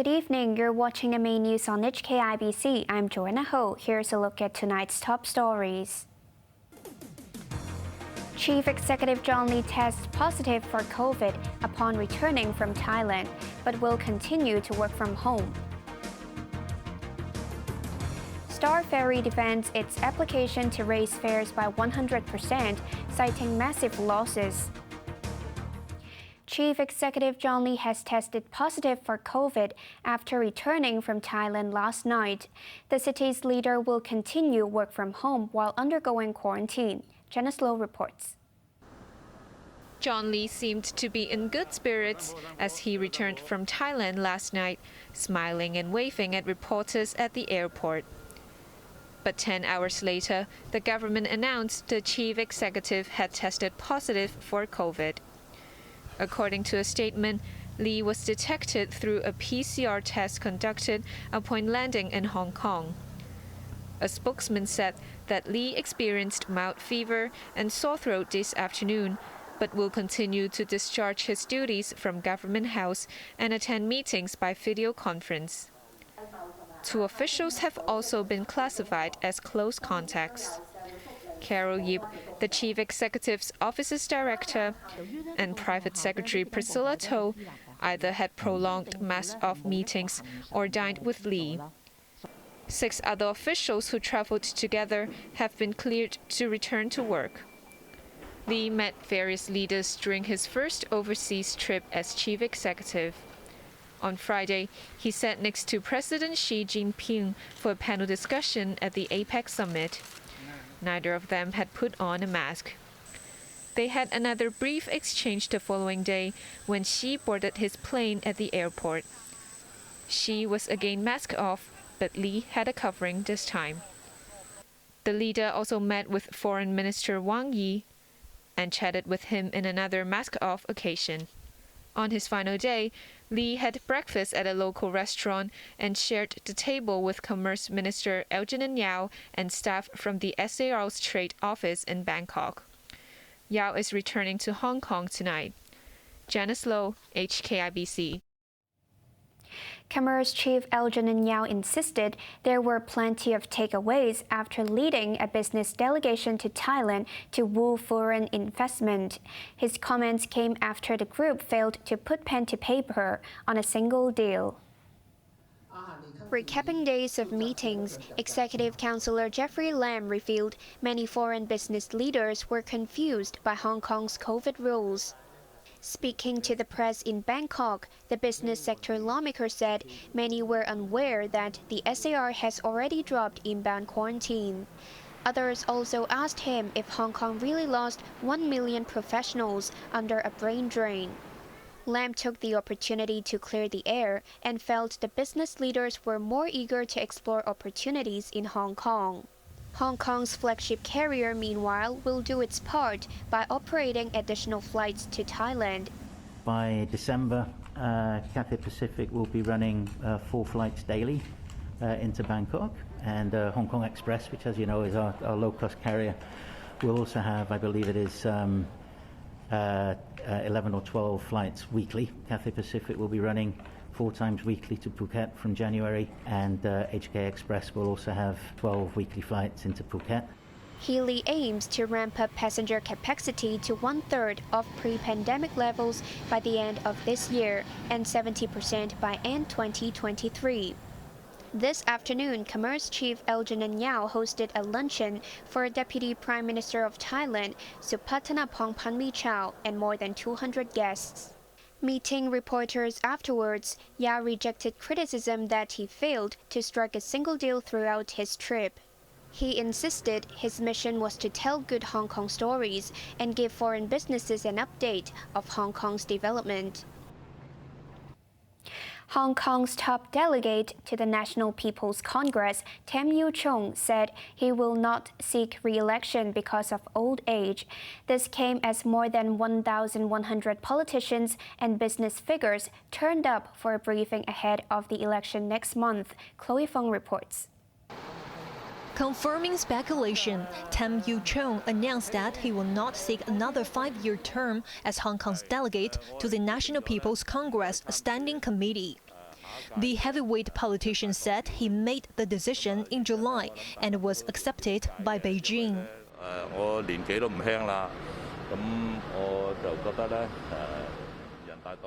Good evening. You're watching MA News on HKIBC. I'm Joanna Ho. Here's a look at tonight's top stories. Chief Executive John Lee tests positive for COVID upon returning from Thailand, but will continue to work from home. Star Ferry defends its application to raise fares by 100%, citing massive losses. Chief Executive John Lee has tested positive for COVID after returning from Thailand last night. The city's leader will continue work from home while undergoing quarantine. Janice Low reports. John Lee seemed to be in good spirits as he returned from Thailand last night, smiling and waving at reporters at the airport. But 10 hours later, the government announced the chief executive had tested positive for COVID. According to a statement, Lee was detected through a PCR test conducted upon landing in Hong Kong. A spokesman said that Lee experienced mild fever and sore throat this afternoon, but will continue to discharge his duties from Government House and attend meetings by video conference. 2 officials have also been classified as close contacts. Carol Yip, the Chief Executive's Office's Director, and Private Secretary Priscilla To either had prolonged mask-off meetings or dined with Lee. 6 other officials who traveled together have been cleared to return to work. Lee met various leaders during his first overseas trip as Chief Executive. On Friday, he sat next to President Xi Jinping for a panel discussion at the APEC summit. Neither of them had put on a mask. They had another brief exchange the following day when Xi boarded his plane at the airport. Xi was again masked off, but Lee had a covering this time. The leader also met with Foreign Minister Wang Yi and chatted with him in another mask-off occasion. On his final day, Lee had breakfast at a local restaurant and shared the table with Commerce Minister Algernon Yao and staff from the SAR's trade office in Bangkok. Yao is returning to Hong Kong tonight. Janice Low, HKIBC. Commerce Chief Algernon Yao insisted there were plenty of takeaways after leading a business delegation to Thailand to woo foreign investment. His comments came after the group failed to put pen to paper on a single deal. Recapping days of meetings, Executive Councillor Jeffrey Lam revealed many foreign business leaders were confused by Hong Kong's COVID rules. Speaking to the press in Bangkok, the business sector lawmaker said many were unaware that the SAR has already dropped inbound quarantine. Others also asked him if Hong Kong really lost 1 million professionals under a brain drain. Lam took the opportunity to clear the air and felt the business leaders were more eager to explore opportunities in Hong Kong. Hong Kong's flagship carrier, meanwhile, will do its part by operating additional flights to Thailand. By December, Cathay Pacific will be running 4 flights daily into Bangkok, and Hong Kong Express, which, as you know, is our low-cost carrier, will also have, I believe it is 11 or 12 flights weekly. Cathay Pacific will be running 4 times weekly to Phuket from January, and HK Express will also have 12 weekly flights into Phuket. Healy aims to ramp up passenger capacity to 1/3 of pre-pandemic levels by the end of this year and 70% by end 2023. This afternoon, Commerce Chief Algernon Yao hosted a luncheon for Deputy Prime Minister of Thailand, Supathanapong Panvichao, and more than 200 guests. Meeting reporters afterwards, Yao rejected criticism that he failed to strike a single deal throughout his trip. He insisted his mission was to tell good Hong Kong stories and give foreign businesses an update of Hong Kong's development. Hong Kong's top delegate to the National People's Congress, Tam Yu Chung, said he will not seek re-election because of old age. This came as more than 1,100 politicians and business figures turned up for a briefing ahead of the election next month. Chloe Feng reports. Confirming speculation, Tam Yu Chung announced that he will not seek another 5-year term as Hong Kong's delegate to the National People's Congress Standing Committee. The heavyweight politician said he made the decision in July and was accepted by Beijing.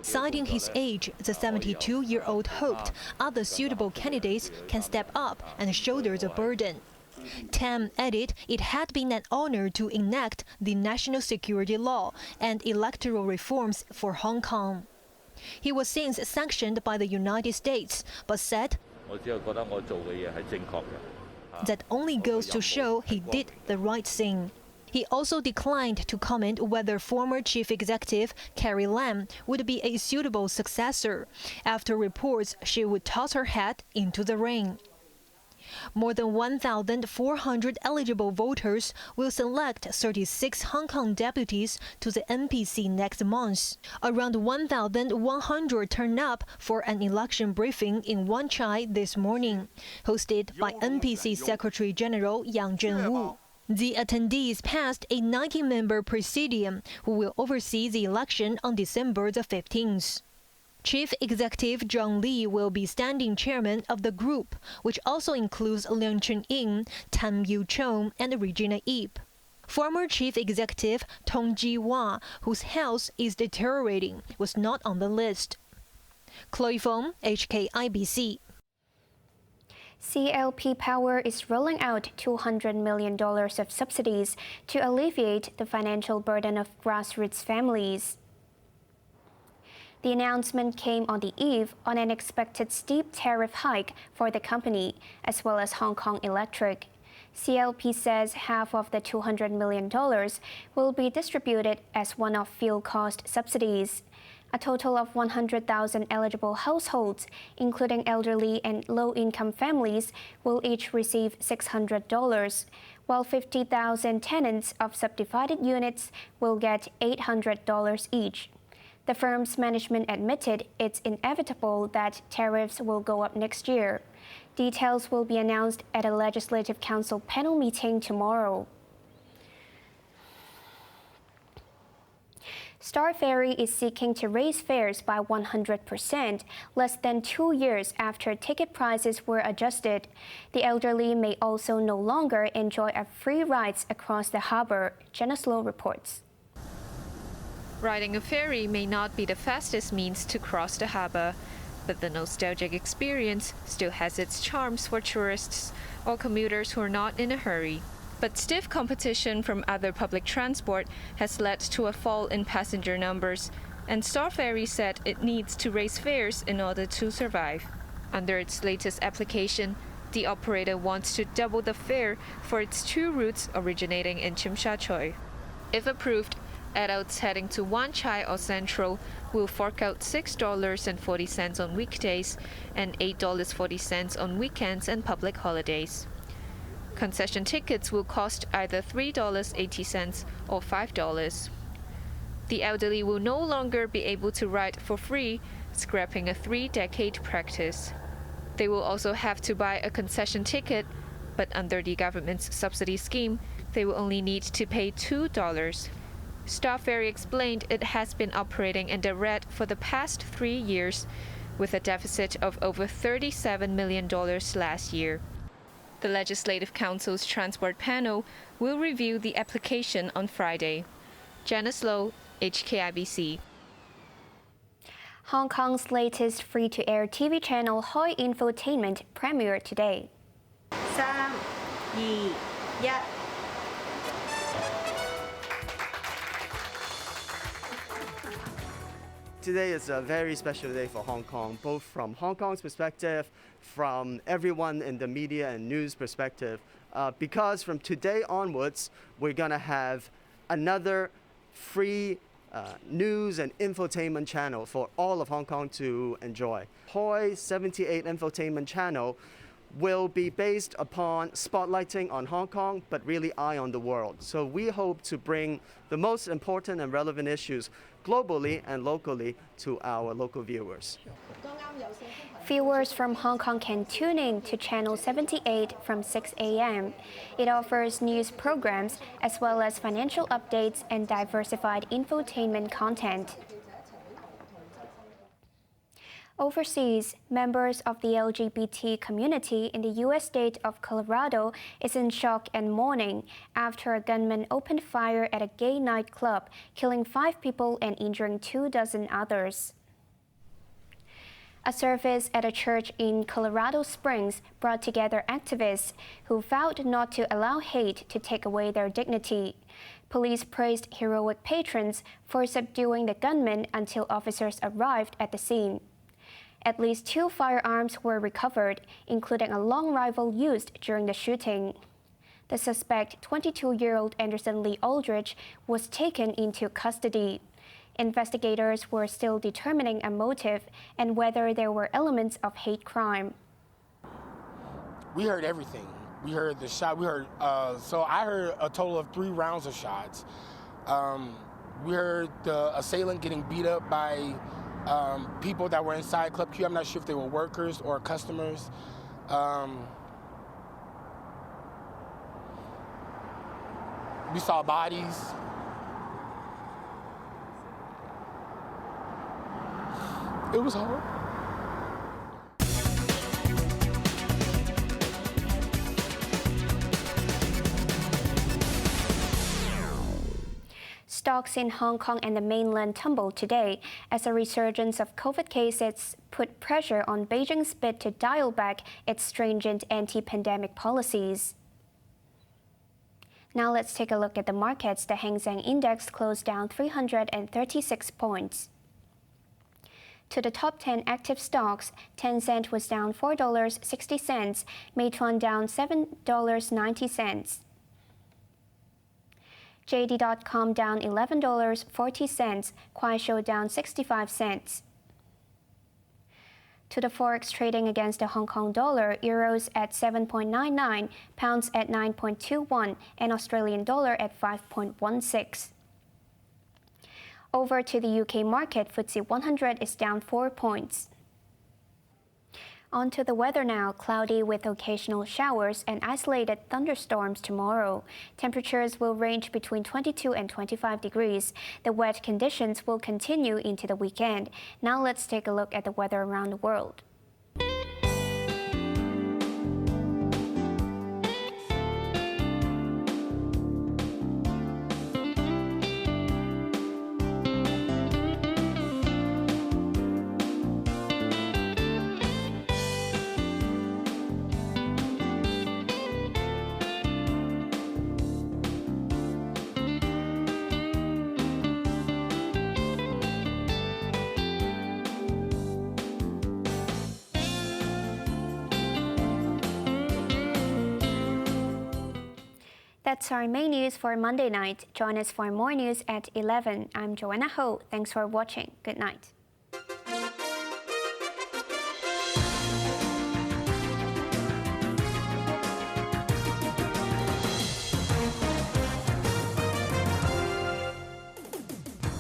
Citing his age, the 72-year-old hoped other suitable candidates can step up and shoulder the burden. Tam added it had been an honor to enact the national security law and electoral reforms for Hong Kong. He was since sanctioned by the United States, but said that only goes to show he did the right thing. He also declined to comment whether former chief executive Carrie Lam would be a suitable successor, after reports she would toss her hat into the ring. More than 1,400 eligible voters will select 36 Hong Kong deputies to the NPC next month. Around 1,100 turned up for an election briefing in Wan Chai this morning, hosted by NPC Secretary General Yang Zhenwu. The attendees passed a 90-member presidium who will oversee the election on December the 15th. Chief Executive John Lee will be standing chairman of the group, which also includes Leung Chun-ying, Tam Yu-chung, and Regina Ip. Former Chief Executive Tong Ji-hwa, whose health is deteriorating, was not on the list. Chloe Fong, HKIBC. CLP Power is rolling out $200 million of subsidies to alleviate the financial burden of grassroots families. The announcement came on the eve on an expected steep tariff hike for the company, as well as Hong Kong Electric. CLP says half of the $200 million will be distributed as one-off fuel cost subsidies. A total of 100,000 eligible households, including elderly and low-income families, will each receive $600, while 50,000 tenants of subdivided units will get $800 each. The firm's management admitted it's inevitable that tariffs will go up next year. Details will be announced at a Legislative Council panel meeting tomorrow. Star Ferry is seeking to raise fares by 100%, less than 2 years after ticket prices were adjusted. The elderly may also no longer enjoy free rides across the harbour, Joanna Ho reports. Riding a ferry may not be the fastest means to cross the harbour, but the nostalgic experience still has its charms for tourists or commuters who are not in a hurry. But stiff competition from other public transport has led to a fall in passenger numbers, and Star Ferry said it needs to raise fares in order to survive. Under its latest application, the operator wants to double the fare for its 2 routes originating in Tsim Sha Tsui. If approved, adults heading to Wan Chai or Central will fork out $6.40 on weekdays and $8.40 on weekends and public holidays. Concession tickets will cost either $3.80 or $5. The elderly will no longer be able to ride for free, scrapping a 3-decade practice. They will also have to buy a concession ticket, but under the government's subsidy scheme, they will only need to pay $2. Star Ferry explained it has been operating in the red for the past 3 years, with a deficit of over $37 million last year. The Legislative Council's Transport Panel will review the application on Friday. Joanna Ho, HKIBC. Hong Kong's latest free-to-air TV channel Hoi Infotainment premiered today. 3, 2, 1. Today is a very special day for Hong Kong, both from Hong Kong's perspective, from everyone in the media and news perspective, because from today onwards, we're going to have another free news and infotainment channel for all of Hong Kong to enjoy. Hoi 78 Infotainment Channel will be based upon spotlighting on Hong Kong, but really eye on the world. So we hope to bring the most important and relevant issues globally and locally to our local viewers. Viewers from Hong Kong can tune in to Channel 78 from 6 a.m. It offers news programs as well as financial updates and diversified infotainment content. Overseas, members of the LGBT community in the U.S. state of Colorado is in shock and mourning after a gunman opened fire at a gay nightclub, killing 5 people and injuring 24 others. A service at a church in Colorado Springs brought together activists who vowed not to allow hate to take away their dignity. Police praised heroic patrons for subduing the gunman until officers arrived at the scene. At least 2 firearms were recovered, including a long rifle used during the shooting. The suspect, 22-year-old Anderson Lee Aldridge, was taken into custody. Investigators were still determining a motive and whether there were elements of hate crime. We heard everything. We heard the shot. So I heard a total of 3 rounds of shots. We heard the assailant getting beat up by people that were inside Club Q. I'm not sure if they were workers or customers. We saw bodies. It was hard. Stocks in Hong Kong and the mainland tumbled today as a resurgence of COVID cases put pressure on Beijing's bid to dial back its stringent anti-pandemic policies. Now let's take a look at the markets. The Hang Seng Index closed down 336 points. To the top 10 active stocks, Tencent was down $4.60, Meituan down $7.90. JD.com down $11.40, Kuaishou down 65 cents. To the forex trading against the Hong Kong dollar, euros at 7.99, pounds at 9.21, and Australian dollar at 5.16. Over to the UK market, FTSE 100 is down 4 points. On to the weather now. Cloudy with occasional showers and isolated thunderstorms tomorrow. Temperatures will range between 22 and 25 degrees. The wet conditions will continue into the weekend. Now let's take a look at the weather around the world. That's our main news for Monday night. Join us for more news at 11. I'm Joanna Ho. Thanks for watching. Good night.